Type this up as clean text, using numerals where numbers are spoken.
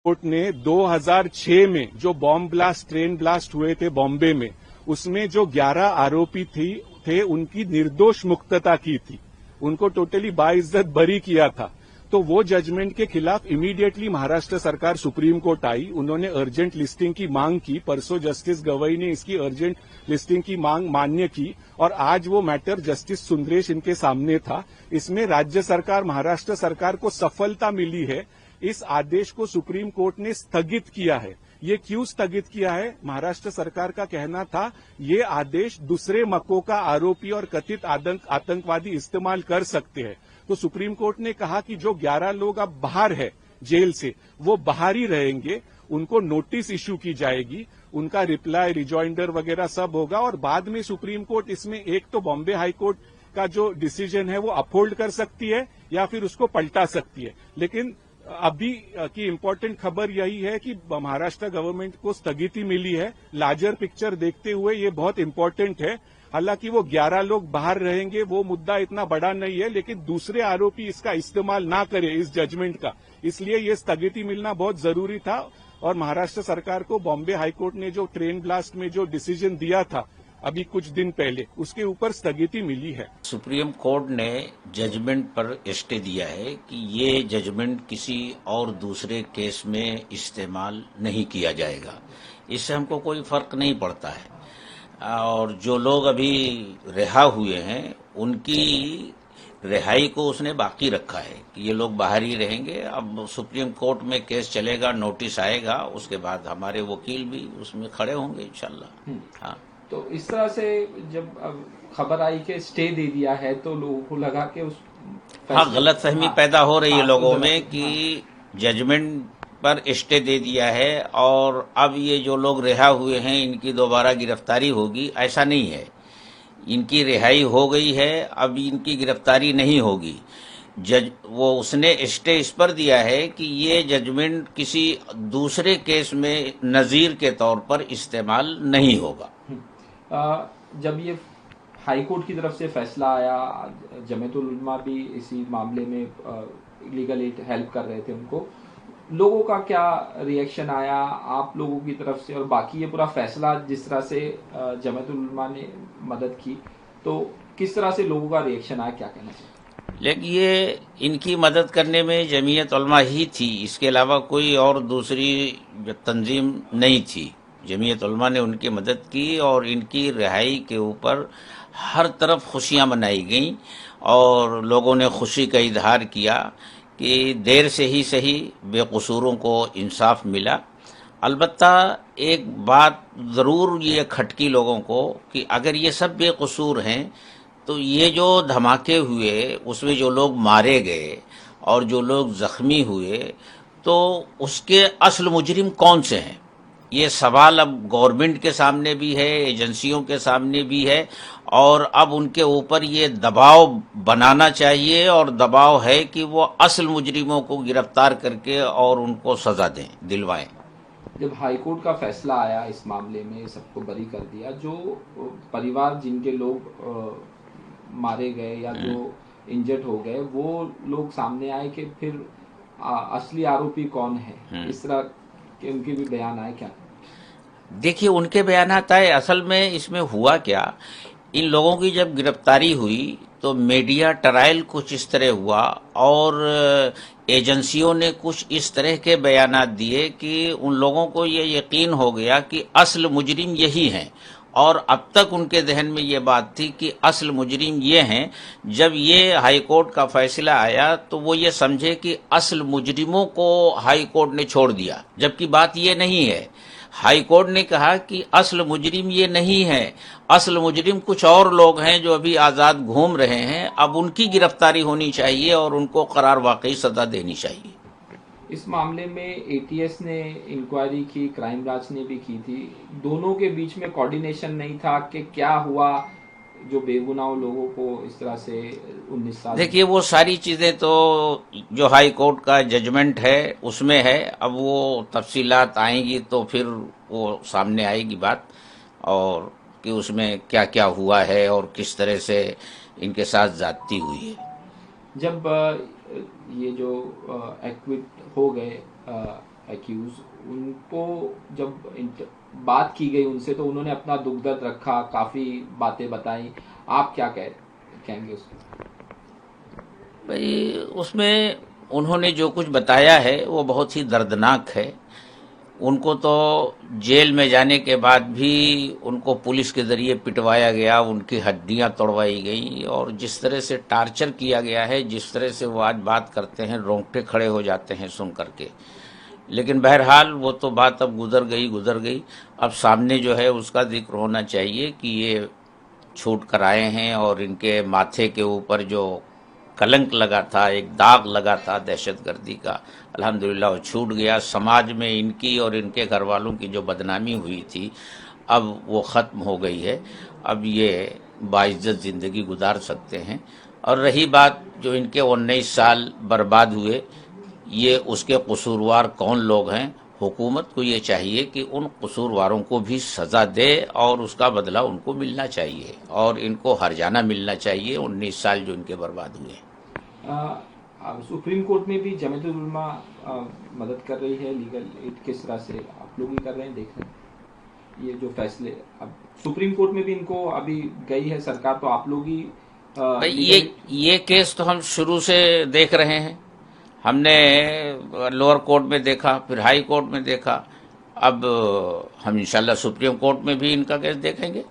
Court ने 2006 में जो बॉम्ब ब्लास्ट, ट्रेन ब्लास्ट हुए थे बॉम्बे में, उसमें जो 11 आरोपी थे उनकी निर्दोष मुक्तता की थी, उनको टोटली बाइज्जत बरी किया था। तो वो जजमेंट के खिलाफ इमीडिएटली महाराष्ट्र सरकार सुप्रीम कोर्ट आई, उन्होंने अर्जेंट लिस्टिंग की मांग की। परसों जस्टिस गवई ने इसकी अर्जेंट लिस्टिंग की मांग मान्य की और आज वो मैटर जस्टिस सुंदरेश इनके सामने था। इसमें राज्य सरकार, महाराष्ट्र सरकार को सफलता मिली है। इस आदेश को सुप्रीम कोर्ट ने स्थगित किया है। ये क्यों स्थगित किया है? महाराष्ट्र सरकार का कहना था ये आदेश दूसरे मक्कों का आरोपी और कथित आतंकवादी इस्तेमाल कर सकते हैं। तो सुप्रीम कोर्ट ने कहा कि जो 11 लोग अब बाहर है जेल से, वो बाहर ही रहेंगे, उनको नोटिस इश्यू की जाएगी, उनका रिप्लाई, रिजॉइंडर वगैरह सब होगा और बाद में सुप्रीम कोर्ट इसमें एक तो बॉम्बे हाई कोर्ट का जो डिसीजन है वो अपहोल्ड कर सकती है या फिर उसको पलटा सकती है। लेकिन अभी की इम्पोर्टेंट खबर यही है कि महाराष्ट्र गवर्नमेंट को स्थगिति मिली है। लार्जर पिक्चर देखते हुए ये बहुत इम्पोर्टेंट है। हालांकि वो 11 लोग बाहर रहेंगे, वो मुद्दा इतना बड़ा नहीं है, लेकिन दूसरे आरोपी इसका इस्तेमाल ना करें इस जजमेंट का, इसलिए ये स्थगिति मिलना बहुत जरूरी था। और महाराष्ट्र सरकार को बॉम्बे हाईकोर्ट ने जो ट्रेन ब्लास्ट में जो डिसीजन दिया था अभी कुछ दिन पहले, उसके ऊपर स्थगिति मिली है। सुप्रीम कोर्ट ने जजमेंट पर स्टे दिया है कि ये जजमेंट किसी और दूसरे केस में इस्तेमाल नहीं किया जाएगा। इससे हमको कोई फर्क नहीं पड़ता है। और जो लोग अभी रिहा हुए हैं उनकी रिहाई को उसने बाकी रखा है कि ये लोग बाहर ही रहेंगे। अब सुप्रीम कोर्ट में केस चलेगा, नोटिस आएगा, उसके बाद हमारे वकील भी उसमें खड़े होंगे इंशाल्लाह। हाँ, तो इस तरह से जब अब खबर आई कि स्टे दे दिया है तो लोगों को लगा कि उस गलत फहमी पैदा हो रही है लोगों में कि जजमेंट पर स्टे दे दिया है और अब ये जो लोग रिहा हुए हैं इनकी दोबारा गिरफ्तारी होगी। ऐसा नहीं है, इनकी रिहाई हो गई है, अब इनकी गिरफ्तारी नहीं होगी। उसने स्टे इस पर दिया है कि ये जजमेंट किसी दूसरे केस में नजीर के तौर पर इस्तेमाल नहीं होगा। जब ये हाई कोर्ट की तरफ से फैसला आया, जमीयतुल उलमा भी इसी मामले में लीगल एड हेल्प कर रहे थे उनको, लोगों का क्या रिएक्शन आया आप लोगों की तरफ से? और बाकी ये पूरा फैसला जिस तरह से जमीयतुल उलमा ने मदद की, तो किस तरह से लोगों का रिएक्शन आया, क्या कहना चाहिए? लेकिन ये इनकी मदद करने में जमीयत उलमा ही थी, इसके अलावा कोई और दूसरी तंजीम नहीं थी। जमीयत उलमा ने उनकी मदद की और इनकी रिहाई के ऊपर हर तरफ खुशियां मनाई गईं और लोगों ने खुशी का इजहार किया कि देर से ही सही बेकसूरों को इंसाफ मिला। अलबत्ता एक बात ज़रूर ये खटकी लोगों को कि अगर ये सब बेकसूर हैं तो ये जो धमाके हुए उसमें जो लोग मारे गए और जो लोग जख्मी हुए, तो उसके असल मुजरिम कौन से हैं? ये सवाल अब गवर्नमेंट के सामने भी है, एजेंसियों के सामने भी है और अब उनके ऊपर ये दबाव बनाना चाहिए और दबाव है कि वो असल मुजरिमों को गिरफ्तार करके और उनको सजा दें, दिलवाएं। जब हाईकोर्ट का फैसला आया इस मामले में, सबको बरी कर दिया, जो परिवार जिनके लोग मारे गए या जो इंजर्ड हो गए, वो लोग सामने आए कि फिर असली आरोपी कौन है, इस तरह के उनके भी बयान आए क्या? देखिए, उनके बयान आए, असल में इसमें हुआ क्या, इन लोगों की जब गिरफ्तारी हुई तो मीडिया ट्रायल कुछ इस तरह हुआ और एजेंसियों ने कुछ इस तरह के बयानात दिए कि उन लोगों को ये यकीन हो गया कि असल मुजरिम यही हैं। और अब तक उनके जहन में ये बात थी कि असल मुजरिम ये हैं। जब ये हाई कोर्ट का फैसला आया तो वो ये समझे कि असल मुजरिमों को हाई कोर्ट ने छोड़ दिया, जबकि बात ये नहीं है। हाई कोर्ट ने कहा कि असल मुजरिम ये नहीं है, असल मुजरिम कुछ और लोग हैं जो अभी आज़ाद घूम रहे हैं। अब उनकी गिरफ्तारी होनी चाहिए और उनको करार वाकई सजा देनी चाहिए। इस मामले में एटीएस ने इंक्वायरी की, क्राइम ब्रांच ने भी की थी, दोनों के बीच में कोऑर्डिनेशन नहीं था कि क्या हुआ जो बेगुनाह लोगों को इस तरह से 19 साल। देखिए, वो सारी चीजें तो जो हाई कोर्ट का जजमेंट है उसमें है। अब वो तफसीलात आएंगी तो फिर वो सामने आएगी बात, और कि उसमें क्या क्या हुआ है और किस तरह से इनके साथ ज्यादती हुई है। जब ये जो एक्विट हो गए एक्यूज, उनको जब बात की गई उनसे तो उन्होंने अपना दुख दर्द रखा, काफी बातें बताई। आप क्या कहेंगे उसको? भाई उसमें उन्होंने जो कुछ बताया है वो बहुत ही दर्दनाक है। उनको तो जेल में जाने के बाद भी उनको पुलिस के जरिए पिटवाया गया, उनकी हड्डियां तोड़वाई गई और जिस तरह से टार्चर किया गया है, जिस तरह से वो आज बात करते हैं, रोंगटे खड़े हो जाते हैं सुन करके। लेकिन बहरहाल वो तो बात अब गुजर गई। अब सामने जो है उसका जिक्र होना चाहिए कि ये छूट कर आए हैं और इनके माथे के ऊपर जो कलंक लगा था, एक दाग लगा था दहशतगर्दी का, अल्हम्दुलिल्लाह वो छूट गया। समाज में इनकी और इनके घर वालों की जो बदनामी हुई थी अब वो ख़त्म हो गई है। अब ये बाइज्जत ज़िंदगी गुजार सकते हैं। और रही बात जो इनके 19 साल बर्बाद हुए, ये उसके कसूरवार कौन लोग हैं, हुकूमत को ये चाहिए कि उन कसूरवारों को भी सज़ा दे और उसका बदला उनको मिलना चाहिए और इनको हर्जाना मिलना चाहिए 19 साल जो इनके बर्बाद हुए। सुप्रीम कोर्ट में भी जमीयत उलमा मदद कर रही है, लीगल एड किस तरह से आप लोग ही कर रहे हैं, देख रहे हैं ये जो फैसले? अब सुप्रीम कोर्ट में भी इनको अभी गई है सरकार, तो आप लोग ही भाई ये केस तो हम शुरू से देख रहे हैं। हमने लोअर कोर्ट में देखा, फिर हाई कोर्ट में देखा, अब हम इंशाल्लाह सुप्रीम कोर्ट में भी इनका केस देखेंगे।